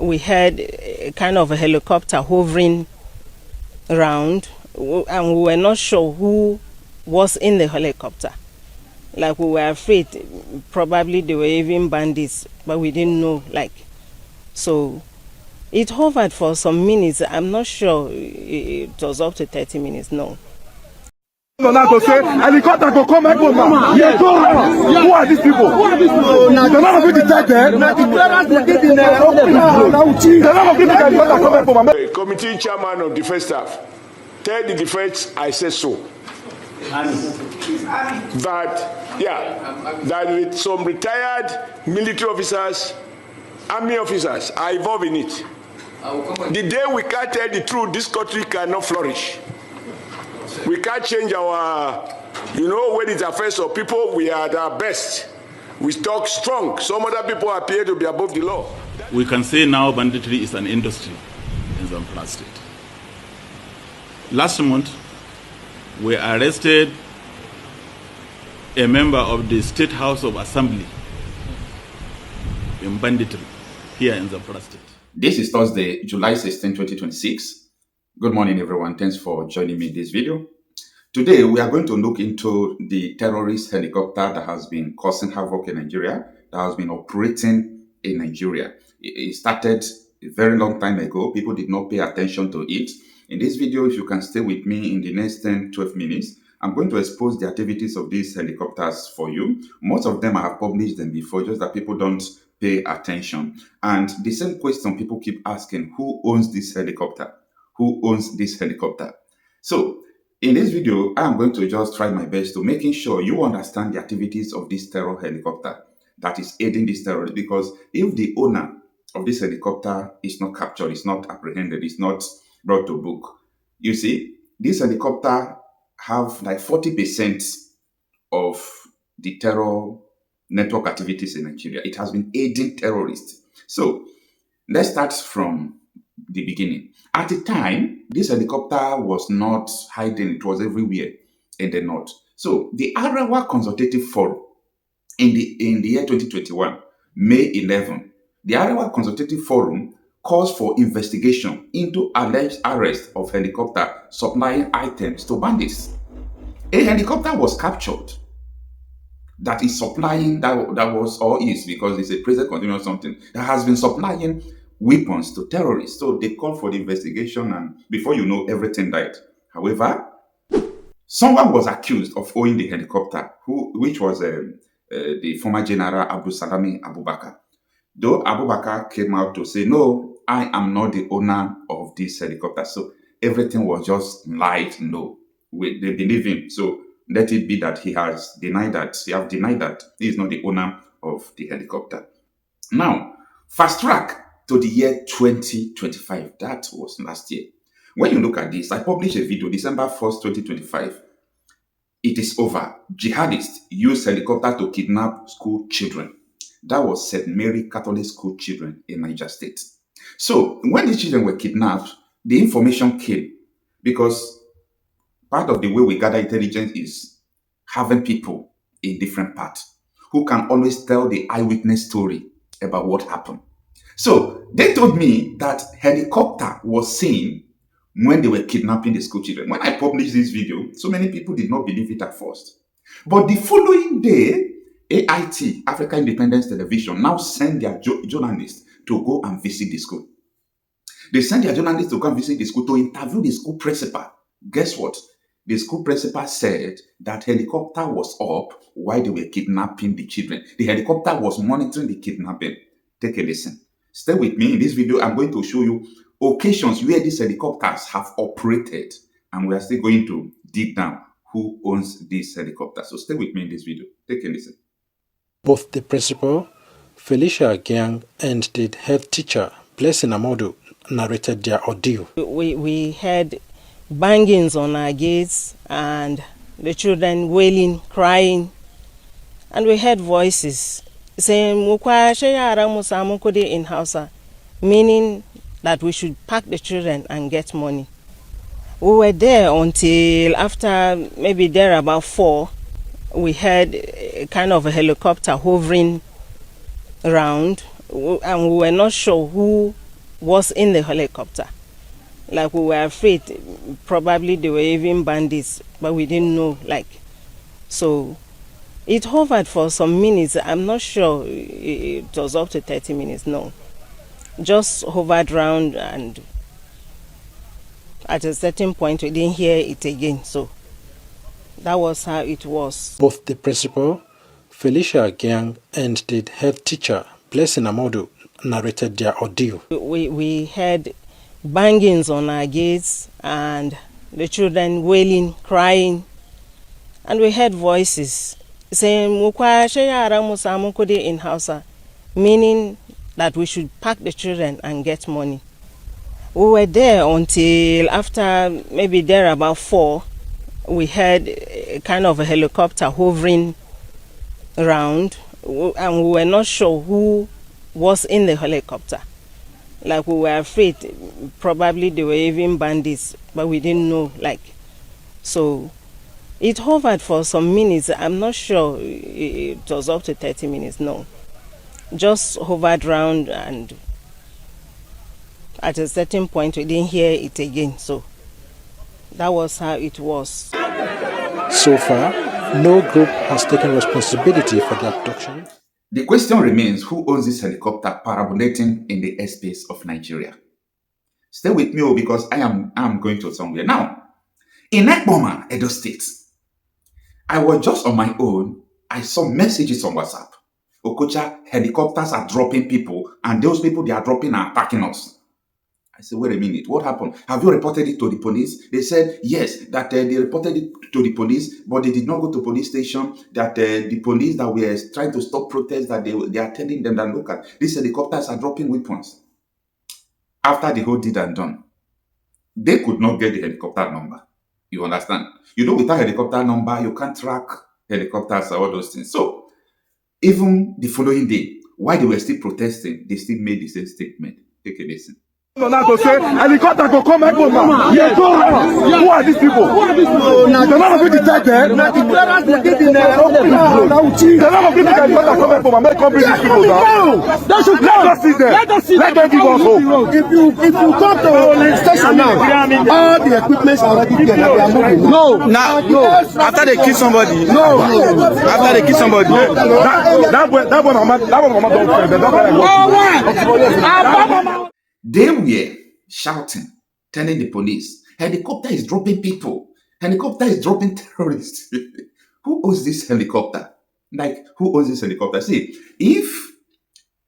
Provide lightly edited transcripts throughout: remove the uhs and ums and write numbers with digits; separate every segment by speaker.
Speaker 1: we had a kind of a helicopter hovering around, and we were not sure who was in the helicopter. Like, we were afraid, probably they were even bandits, but we didn't know, like. So it hovered for some minutes. I'm not sure it was up to 30 minutes, no.
Speaker 2: Helicopter go come and go now. Yes. Who are these people? They're not going to take them.
Speaker 3: The committee chairman of defense staff, tell the defense I said so. That with some retired military officers, army officers are involved in it. The day we can't tell the truth, this country cannot flourish. We can't change our, when it affects our people, we are at our best. We talk strong. Some other people appear to be above the law.
Speaker 4: We can say now banditry is an industry in Zamfara State. Last month, we arrested a member of the State House of Assembly in banditry here in Zamfara State.
Speaker 5: This is Thursday, July 16, 2026. Good morning, everyone. Thanks for joining me in this video. Today, we are going to look into the terrorist helicopter that has been causing havoc in Nigeria, that has been operating in Nigeria. It started a very long time ago. People did not pay attention to it. In this video, if you can stay with me in the next 10-12 minutes, I'm going to expose the activities of these helicopters for you. Most of them I have published them before, just that people don't pay attention. And the same question people keep asking, who owns this helicopter? Who owns this helicopter? So, in this video, I'm going to just try my best to making sure you understand the activities of this terror helicopter that is aiding this terrorist. Because if the owner of this helicopter is not captured, is not apprehended, is not brought to book, you see, this helicopter have like 40% of the terror network activities in Nigeria. It has been aiding terrorists. So let's start from the beginning. At the time, this helicopter was not hiding. It was everywhere in the north. So the Arewa Consultative Forum in the year 2021, May 11, the Arewa Consultative Forum calls for investigation into alleged arrest of helicopter supplying items to bandits. A helicopter was captured that is supplying, that was or is, because it's a present continuum or something, that has been supplying weapons to terrorists. So they called for the investigation, and before you know, everything died. However, someone was accused of owning the helicopter, which was the former General Abdul Salami Abubakar. Though Abubakar came out to say, no, I am not the owner of this helicopter. So everything was just lied. No, they believe him. So let it be that he has denied that. He has denied that he is not the owner of the helicopter. Now, fast track to the year 2025. That was last year. When you look at this, I published a video December 1st, 2025. It is over. Jihadists use helicopter to kidnap school children. That was St. Mary Catholic School children in Niger State. So when these children were kidnapped, the information came because part of the way we gather intelligence is having people in different parts who can always tell the eyewitness story about what happened. So they told me that helicopter was seen when they were kidnapping the school children. When I published this video, so many people did not believe it at first. But the following day, AIT, Africa Independence Television, now send their journalists to go and visit the school. They sent their journalists to go and visit the school to interview the school principal. Guess what? The school principal said that helicopter was up while they were kidnapping the children. The helicopter was monitoring the kidnapping. Take a listen. Stay with me. In this video, I'm going to show you occasions where these helicopters have operated, and we are still going to dig down who owns this helicopter. So stay with me in this video. Take a listen.
Speaker 6: Both the principal, Felicia Gyang, and the head teacher, Blessing Amodu, narrated their ordeal.
Speaker 1: We had bangings on our gates and the children wailing, crying, and we heard voices saying in Hausa, meaning that we should pack the children and get money. We were there until after maybe there about 4. We had a kind of a helicopter hovering around, and we were not sure who was in the helicopter. Like, we were afraid, probably they were even bandits, but we didn't know, like. So it hovered for some minutes. I'm not sure it was up to 30 minutes, no. Just hovered around, and at a certain point we didn't hear it again. So that was how it was.
Speaker 6: Both the principal, Felicia Gyang, and the head teacher, Blessing Amodu, narrated their ordeal.
Speaker 1: We heard bangings on our gates and the children wailing, crying, and we heard voices saying in Hausa, meaning that we should pack the children and get money. We were there until after maybe there about 4. We heard a kind of a helicopter hovering around, and we were not sure who was in the helicopter. Like, we were afraid, probably they were even bandits, but we didn't know, like. So it hovered for some minutes. I'm not sure it was up to 30 minutes, no. Just hovered around, and at a certain point we didn't hear it again. So that was how it was.
Speaker 6: So far, no group has taken responsibility for the abduction.
Speaker 5: The question remains, who owns this helicopter parabolating in the airspace of Nigeria? Stay with me, because I am going to somewhere. Now, in Ekboma, Edo State, I was just on my own. I saw messages on WhatsApp. Okocha, helicopters are dropping people, and those people they are dropping are attacking us. I said, wait a minute, what happened? Have you reported it to the police? They said, yes, that they reported it to the police, but they did not go to police station, that the police that were trying to stop protests, that they are telling them that, look at, these helicopters are dropping weapons. After the whole did and done, they could not get the helicopter number. You understand? You know, without helicopter number, you can't track helicopters or all those things. So, even the following day, while they were still protesting, they still made the same statement. Take a listen.
Speaker 2: No, now to say helicopter go come back home. Yeah, who are these people? They're not going to detect them. They're not going to helicopter come back home and make come bring these people down. Let us see them. Let them give us hope.
Speaker 7: If you come to the station now, all the equipment are already there. They are moving. No.
Speaker 2: After they kill somebody. After they kill somebody. That one don't fail.
Speaker 5: They were shouting, telling the police, helicopter is dropping people. Helicopter is dropping terrorists. Who owns this helicopter? Like, who owns this helicopter? See, if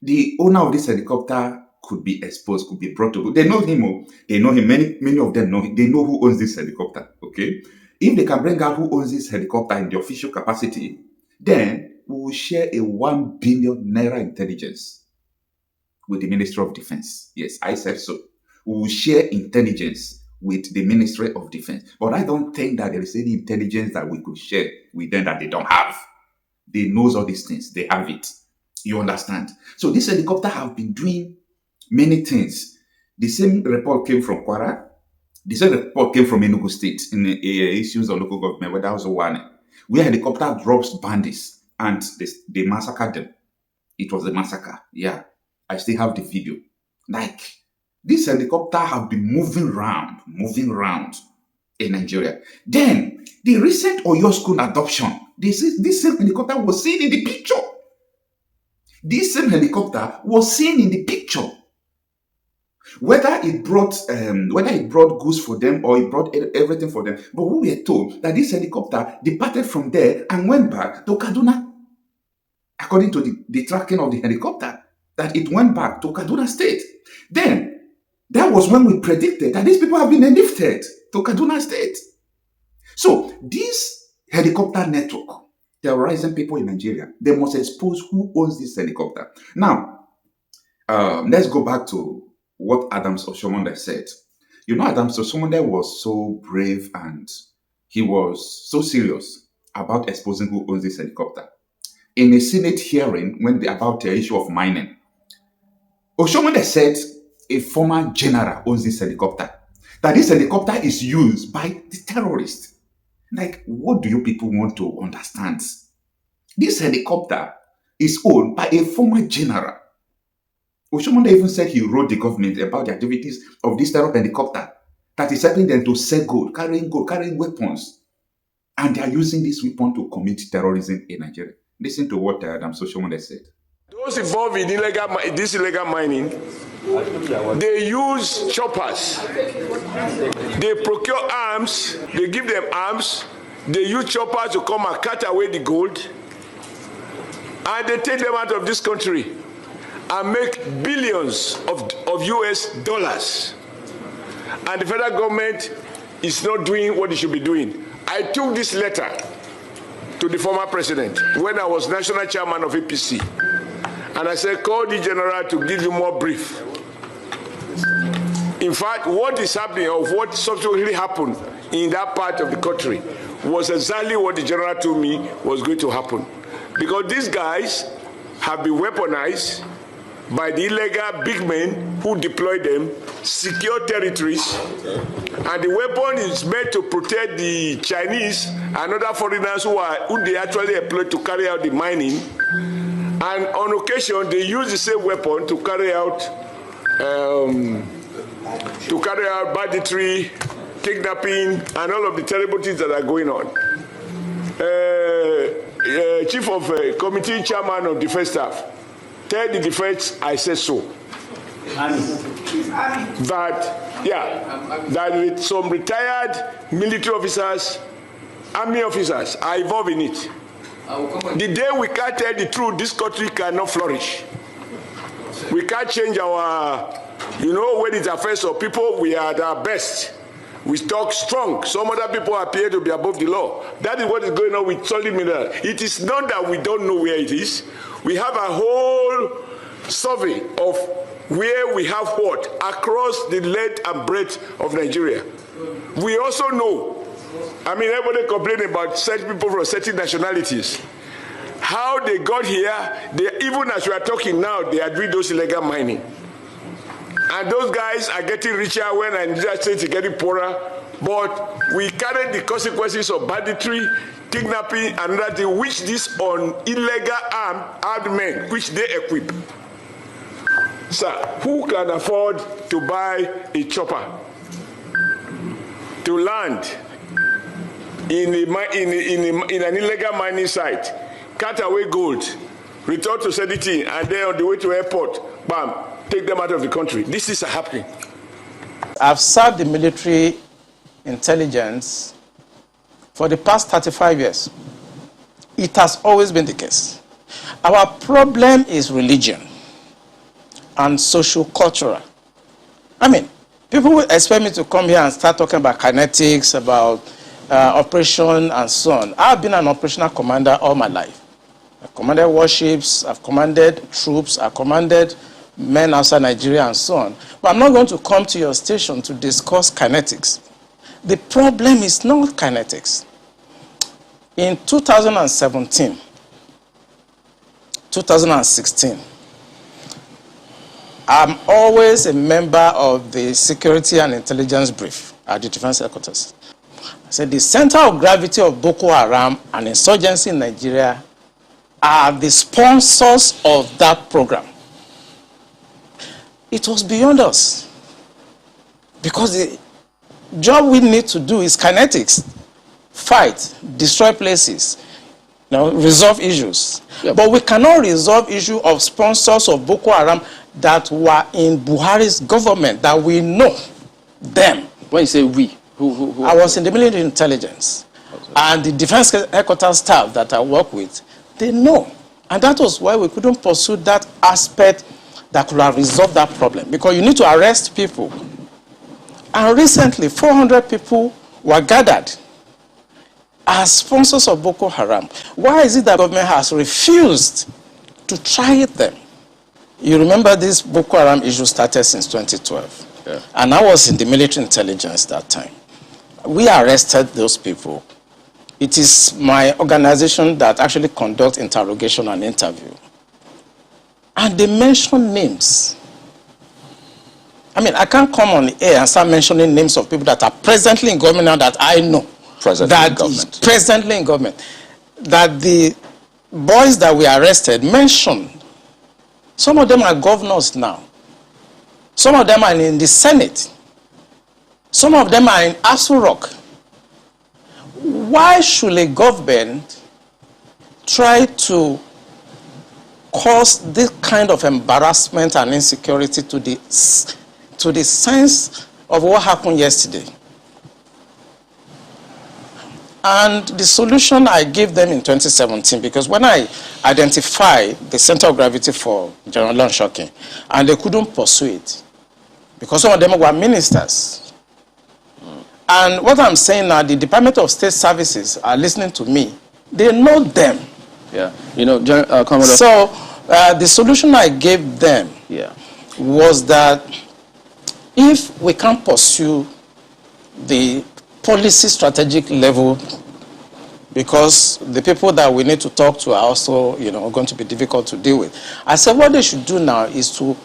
Speaker 5: the owner of this helicopter could be exposed, could be brought to, they know him. They know him. Many of them know him. They know who owns this helicopter. Okay? If they can bring out who owns this helicopter in the official capacity, then we will share a 1 billion naira intelligence with the Ministry of Defense. Yes, I said so. We will share intelligence with the Ministry of Defense. But I don't think that there is any intelligence that we could share with them that they don't have. They know all these things. They have it. You understand? So this helicopter have been doing many things. The same report came from Kwara. The same report came from Enugu State in the issues of local government, where that was one where helicopter drops bandits and they massacred them. It was a massacre. Yeah. I still have the video. Like, this helicopter have been moving around in Nigeria. Then, the recent Oyo School adoption, this same helicopter was seen in the picture. This same helicopter was seen in the picture. Whether it brought goods for them or it brought everything for them, but we were told that this helicopter departed from there and went back to Kaduna. According to the tracking of the helicopter, that it went back to Kaduna State. Then, that was when we predicted that these people have been lifted to Kaduna State. So, this helicopter network terrorizing people in Nigeria, they must expose who owns this helicopter. Now, let's go back to what Adams Oshomonde said. You know, Adams Oshomonde was so brave and he was so serious about exposing who owns this helicopter. In a Senate hearing about the issue of mining, Oshomonde said a former general owns this helicopter. That this helicopter is used by the terrorists. Like, what do you people want to understand? This helicopter is owned by a former general. Oshomonde even said he wrote the government about the activities of this terror helicopter that is helping them to sell gold, carrying weapons. And they are using this weapon to commit terrorism in Nigeria. Listen to what Oshomonde said.
Speaker 3: Those involved in this illegal mining, they use choppers. They procure arms. They give them arms. They use choppers to come and cut away the gold. And they take them out of this country and make billions of US dollars. And the federal government is not doing what it should be doing. I took this letter to the former president when I was national chairman of APC. And I said, call the general to give you more brief. In fact, what is happening or what subsequently happened in that part of the country was exactly what the general told me was going to happen. Because these guys have been weaponized by the illegal big men who deploy them, secure territories, and the weapon is meant to protect the Chinese and other foreigners who they actually employ to carry out the mining. And on occasion, they use the same weapon to carry out banditry, kidnapping, and all of the terrible things that are going on. Chief of Committee Chairman of Defense Staff, tell the defense I said so. That some retired military officers, army officers are involved in it. The day we can't tell the truth, this country cannot flourish. We can't change our, when it affects our people, we are at our best. We talk strong. Some other people appear to be above the law. That is what is going on with solid mineral. It is not that we don't know where it is. We have a whole survey of where we have what across the length and breadth of Nigeria. We also know, everybody complaining about certain people from certain nationalities. How they got here, even as we are talking now, they are doing those illegal mining. And those guys are getting richer when Nigeria State is getting poorer. But we carry the consequences of banditry, kidnapping, and other thing, which these on illegal armed men, which they equip. Sir, who can afford to buy a chopper to land in an illegal mining site, cut away gold, return to Sediti, and then on the way to airport, bam, take them out of the country? This is happening.
Speaker 8: I've served the military intelligence for the past 35 years. It has always been the case. Our problem is religion and socio-cultural. People will expect me to come here and start talking about kinetics, about operation and so on. I've been an operational commander all my life. I've commanded warships, I've commanded troops, I've commanded men outside Nigeria and so on. But I'm not going to come to your station to discuss kinetics. The problem is not kinetics. In 2017, 2016, I'm always a member of the Security and Intelligence Brief at the Defense Headquarters. I said the center of gravity of Boko Haram and insurgency in Nigeria are the sponsors of that program. It was beyond us. Because the job we need to do is kinetics. Fight, destroy places, resolve issues. Yep. But we cannot resolve issue of sponsors of Boko Haram that were in Buhari's government, that we know them.
Speaker 9: When you say we, who
Speaker 8: I was in the military intelligence. Okay. And the defense headquarters staff that I work with, they know. And that was why we couldn't pursue that aspect that could have resolved that problem. Because you need to arrest people. And recently, 400 people were gathered as sponsors of Boko Haram. Why is it that the government has refused to try them? You remember this Boko Haram issue started since 2012. Yeah. And I was in the military intelligence that time. We arrested those people. It is my organization that actually conducts interrogation and interview. And they mention names. I can't come on the air and start mentioning names of people that are presently in government now that I know. Presently in government. That the boys that we arrested mentioned Some of them are governors now. Some of them are in the Senate. Some of them are in Aso Rock. Why should a government try to cause this kind of embarrassment and insecurity to the sense of what happened yesterday? And the solution I gave them in 2017, because when I identified the center of gravity for General Onshokin, and they couldn't pursue it, because some of them were ministers. And what I'm saying now, the Department of State Services are listening to me. They know them.
Speaker 9: Yeah, you know, Commodore.
Speaker 8: So the solution I gave them was that if we can't pursue the policy strategic level, because the people that we need to talk to are also, you know, going to be difficult to deal with. I said what they should do now is to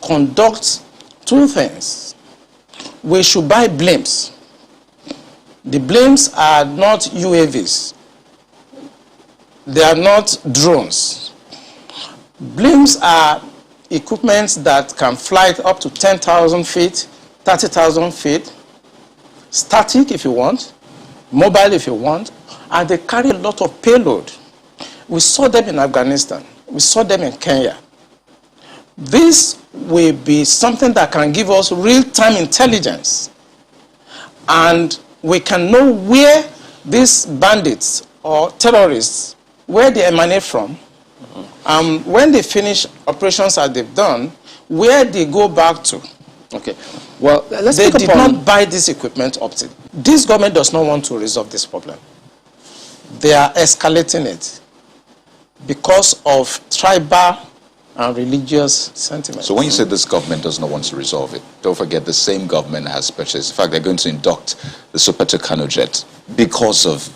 Speaker 8: conduct two things. We should buy blimps. The blimps are not UAVs. They are not drones. Blimps are equipment that can fly up to 10,000 feet, 30,000 feet, static if you want, mobile if you want, and they carry a lot of payload. We saw them in Afghanistan. We saw them in Kenya. This will be something that can give us real-time intelligence, and we can know where these bandits or terrorists, where they emanate from, when they finish operations that they've done, where they go back to.
Speaker 9: Okay. Well, let's
Speaker 8: they did not buy this equipment up to. This government does not want to resolve this problem. They are escalating it because of tribal and religious sentiments.
Speaker 10: So when you say this government does not want to resolve it, don't forget the same government has purchased. In fact, they're going to induct the Super Tucano jet because of,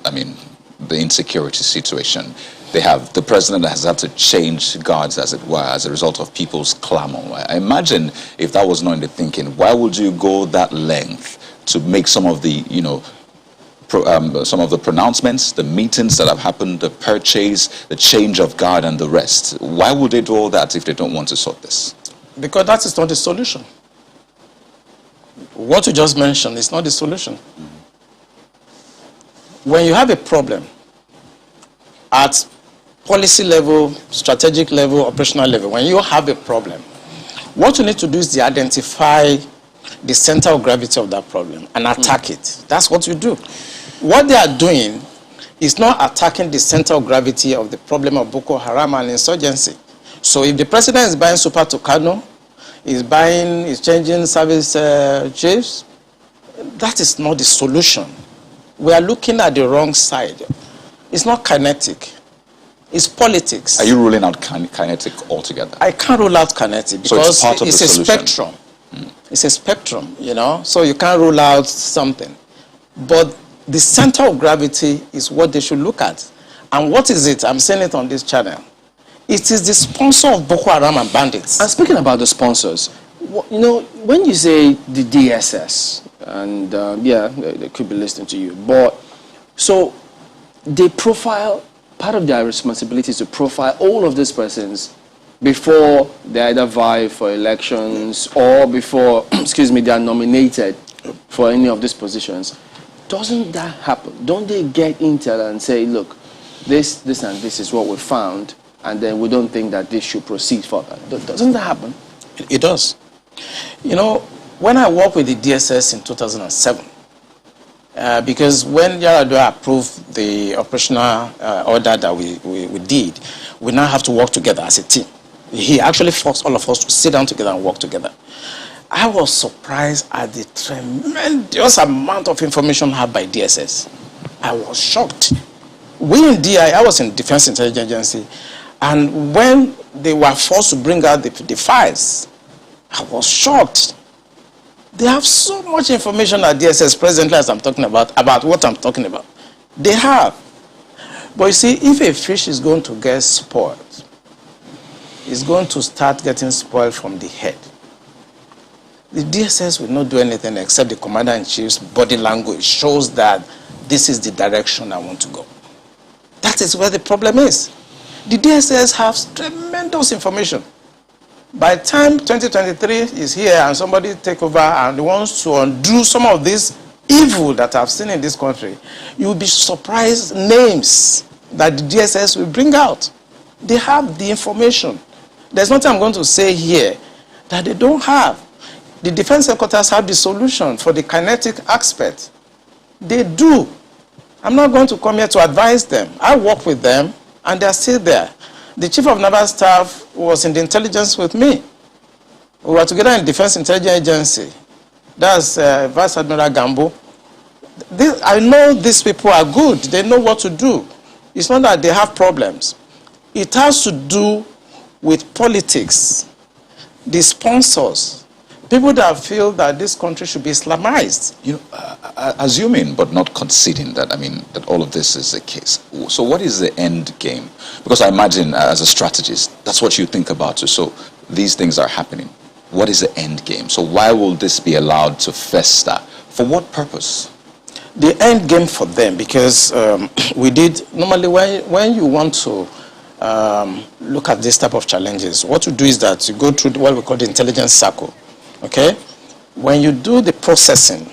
Speaker 10: I mean, the insecurity situation. They have, the president has had to change guards, as it were, as a result of people's clamor. I imagine if that was not in the thinking, why would you go that length to make some of the, you know, some of the pronouncements, the meetings that have happened, the purchase, the change of guard and the rest? Why would they do all that if they don't want to sort this?
Speaker 8: Because that is not the solution. What you just mentioned is not the solution. When you have a problem at policy level, strategic level, operational level, when you have a problem, what you need to do is to identify the center of gravity of that problem and attack it. That's what you do. What they are doing is not attacking the center of gravity of the problem of Boko Haram and insurgency. So if the president is buying Super Tucano, is changing service chiefs, that is not the solution. We are looking at the wrong side. It's not kinetic. It's politics.
Speaker 10: Are you ruling out kinetic altogether?
Speaker 8: I can't rule out kinetic because
Speaker 10: so it's
Speaker 8: a spectrum. It's a spectrum, you know, so you can't rule out something. But the center of gravity is what they should look at. And what is it? I'm saying it on this channel. It is the sponsor of Boko Haram and bandits.
Speaker 9: And speaking about the sponsors, you know, when you say the DSS, and yeah, they could be listening to you, but so they profile, part of their responsibility is to profile all of these persons before they either vie for elections or before, excuse me, they are nominated for any of these positions. Doesn't that happen? Don't they get intel and say, look, this and this is what we found, and then we don't think that this should proceed further? Doesn't that happen?
Speaker 8: It does. You know, when I worked with the DSS in 2007, because when Yaradua approved the operational order that we did, we now have to work together as a team. He actually forced all of us to sit down together and work together. I was surprised at the tremendous amount of information had by DSS. I was shocked. We in DI, I was in Defense Intelligence Agency, and when they were forced to bring out the files, I was shocked. They have so much information at DSS presently as I'm talking about what I'm talking about. They have. But you see, if a fish is going to get spoiled, it's going to start getting spoiled from the head. The DSS will not do anything except the Commander-in-Chief's body language shows that this is the direction I want to go. That is where the problem is. The DSS has tremendous information. By the time 2023 is here and somebody take over and wants to undo some of this evil that I've seen in this country, you'll be surprised names that the DSS will bring out. They have the information. There's nothing I'm going to say here that they don't have. The defense headquarters have the solution for the kinetic aspect. They do. I'm not going to come here to advise them. I work with them, and they're still there. The chief of naval staff was in the intelligence with me. We were together in Defense Intelligence Agency. That's Vice Admiral Gambo. I know these people are good. They know what to do. It's not that they have problems. It has to do with politics, the sponsors, people that feel that this country should be Islamized.
Speaker 10: You know, assuming but not conceding that, that all of this is the case. So what is the end game? Because I imagine as a strategist, that's what you think about. So these things are happening. What is the end game? So why will this be allowed to fester? For what purpose?
Speaker 8: The end game for them, because we did, normally when you want to look at this type of challenges, what you do is that you go through what we call the intelligence circle. Okay? When you do the processing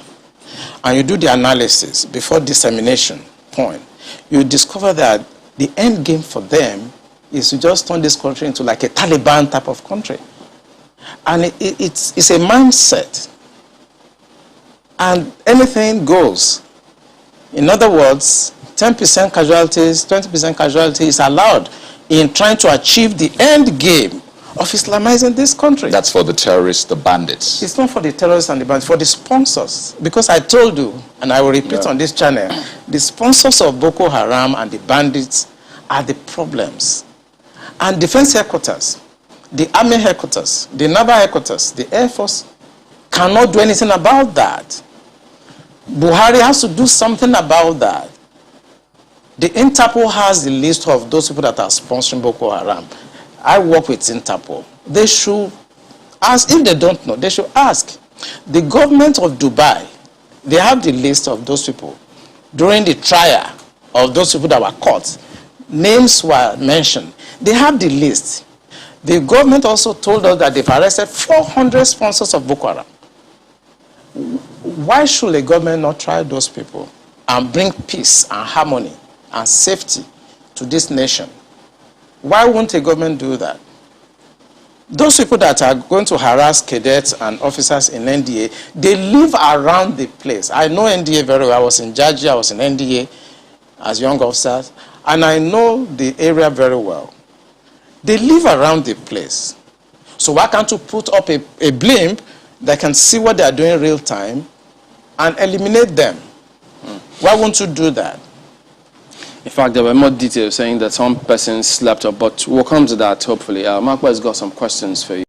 Speaker 8: and you do the analysis before dissemination point, you discover that the end game for them is to just turn this country into like a Taliban type of country. And it's a mindset. And anything goes. In other words, 10% casualties, 20% casualties is allowed in trying to achieve the end game of Islamizing this country.
Speaker 10: That's for the terrorists, the bandits.
Speaker 8: It's not for the terrorists and the bandits, for the sponsors. Because I told you, and I will repeat on this channel, the sponsors of Boko Haram and the bandits are the problems. And defense headquarters, the army headquarters, the naval headquarters, the air force cannot do anything about that. Buhari has to do something about that. The Interpol has the list of those people that are sponsoring Boko Haram. I work with Interpol. They should ask, if they don't know, they should ask. The government of Dubai, they have the list of those people. During the trial of those people that were caught, names were mentioned. They have the list. The government also told us that they've arrested 400 sponsors of Boko Haram. Why should a government not try those people and bring peace and harmony and safety to this nation? Why won't a government do that? Those people that are going to harass cadets and officers in NDA, they live around the place. I know NDA very well. I was in Georgia, I was in NDA as young officers, and I know the area very well. They live around the place. So why can't you put up a blimp that can see what they are doing in real time and eliminate them? Why won't you do that?
Speaker 9: In fact, there were more details saying that some persons slept up, but we'll come to that hopefully. Mark has got some questions for you.